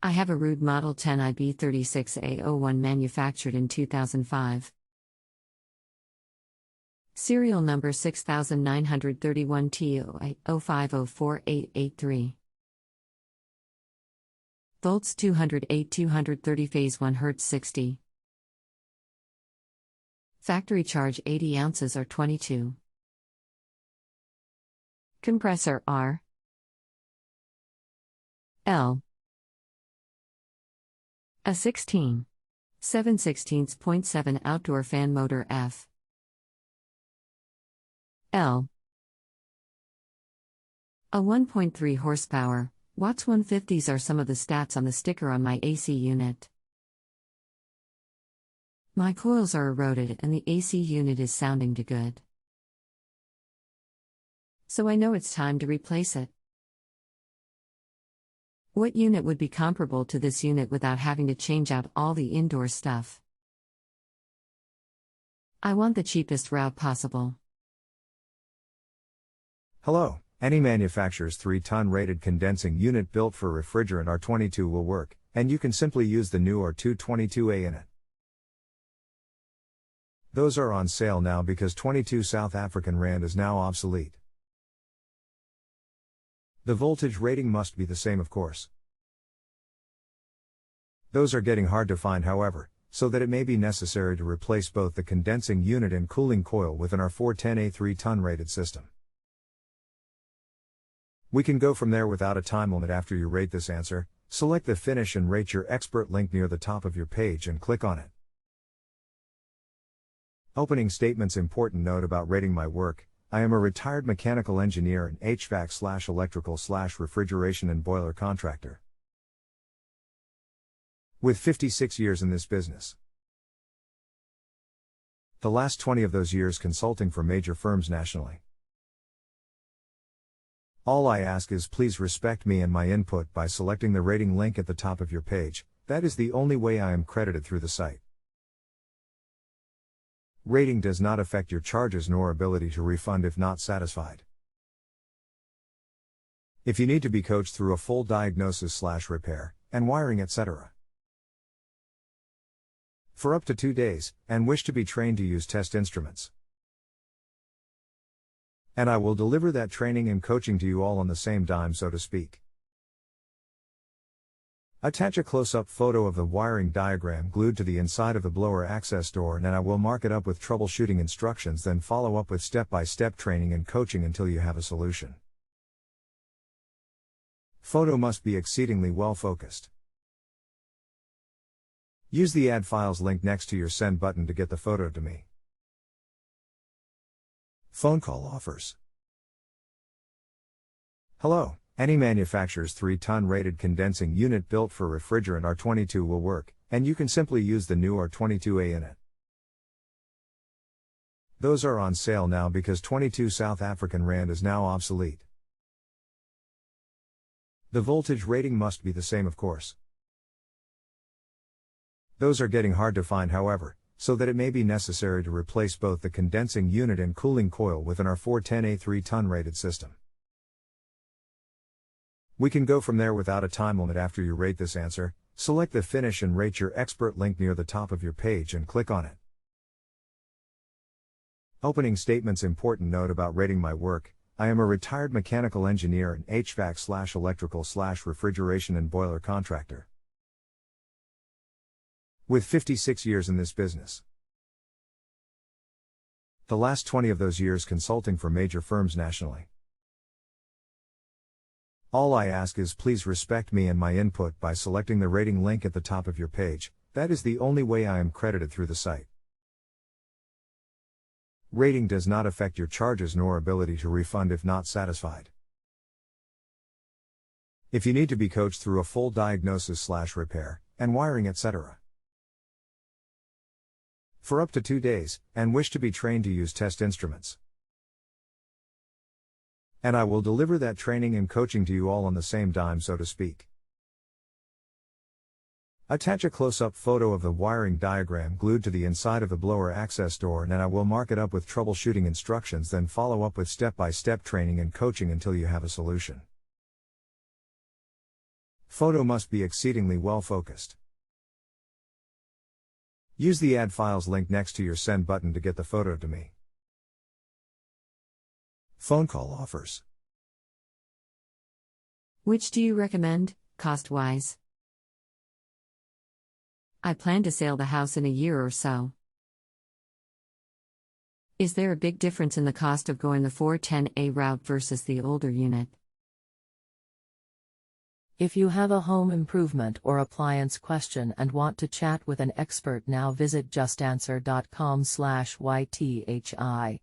I have a ruud model 10AJB36A01 manufactured in 2005. Serial number 6931TOI05048883. Volts 208 230 phase 1 Hz 60. Factory charge 80 ounces or 22. Compressor R L a 16. 7/16.7 outdoor fan motor F L a 1.3 horsepower, watts 150s are some of the stats on the sticker on my AC unit. My coils are eroded and the AC unit is sounding too good. So I know it's time to replace it. What unit would be comparable to this unit without having to change out all the indoor stuff? I want the cheapest route possible. Hello, any manufacturer's 3-ton rated condensing unit built for refrigerant R22 will work, and you can simply use the new R22A in it. Those are on sale now because 22 South African Rand is now obsolete. The voltage rating must be the same, of course. Those are getting hard to find, however, so that it may be necessary to replace both the condensing unit and cooling coil within our 410A 3-ton rated system. We can go from there without a time limit. After you rate this answer, select the Finish and Rate Your Expert link near the top of your page and click on it. Opening statements. Important note about rating my work: I am a retired mechanical engineer and HVAC/electrical/refrigeration and boiler contractor with 56 years in this business. The last 20 of those years consulting for major firms nationally. All I ask is please respect me and my input by selecting the rating link at the top of your page. That is the only way I am credited through the site. Rating does not affect your charges nor ability to refund if not satisfied. If you need to be coached through a full diagnosis/repair, and wiring, etc. for up to 2 days, and wish to be trained to use test instruments. And I will deliver that training and coaching to you all on the same dime, so to speak. Attach a close-up photo of the wiring diagram glued to the inside of the blower access door, and I will mark it up with troubleshooting instructions, then follow up with step-by-step training and coaching until you have a solution. Photo must be exceedingly well focused. Use the Add Files link next to your Send button to get the photo to me. Phone call offers. Hello, any manufacturer's 3-ton rated condensing unit built for refrigerant R22 will work, and you can simply use the new R22A in it. Those are on sale now because 22 South African Rand is now obsolete. The voltage rating must be the same, of course. Those are getting hard to find, however, so that it may be necessary to replace both the condensing unit and cooling coil within our 410A 3-ton rated system. We can go from there without a time limit. After you rate this answer, select the Finish and Rate Your Expert link near the top of your page and click on it. Opening statements. Important note about rating my work: I am a retired mechanical engineer and HVAC/electrical/refrigeration and boiler contractor with 56 years in this business. The last 20 of those years consulting for major firms nationally. All I ask is please respect me and my input by selecting the rating link at the top of your page. That is the only way I am credited through the site. Rating does not affect your charges nor ability to refund if not satisfied. If you need to be coached through a full diagnosis/repair, and wiring, etc. for up to 2 days, and wish to be trained to use test instruments. And I will deliver that training and coaching to you all on the same dime, so to speak. Attach a close-up photo of the wiring diagram glued to the inside of the blower access door, and I will mark it up with troubleshooting instructions, then follow up with step-by-step training and coaching until you have a solution. Photo must be exceedingly well focused. Use the Add Files link next to your Send button to get the photo to me. Phone call offers. Which do you recommend, cost-wise? I plan to sell the house in a year or so. Is there a big difference in the cost of going the 410A route versus the older unit? If you have a home improvement or appliance question and want to chat with an expert now, visit justanswer.com/ythi.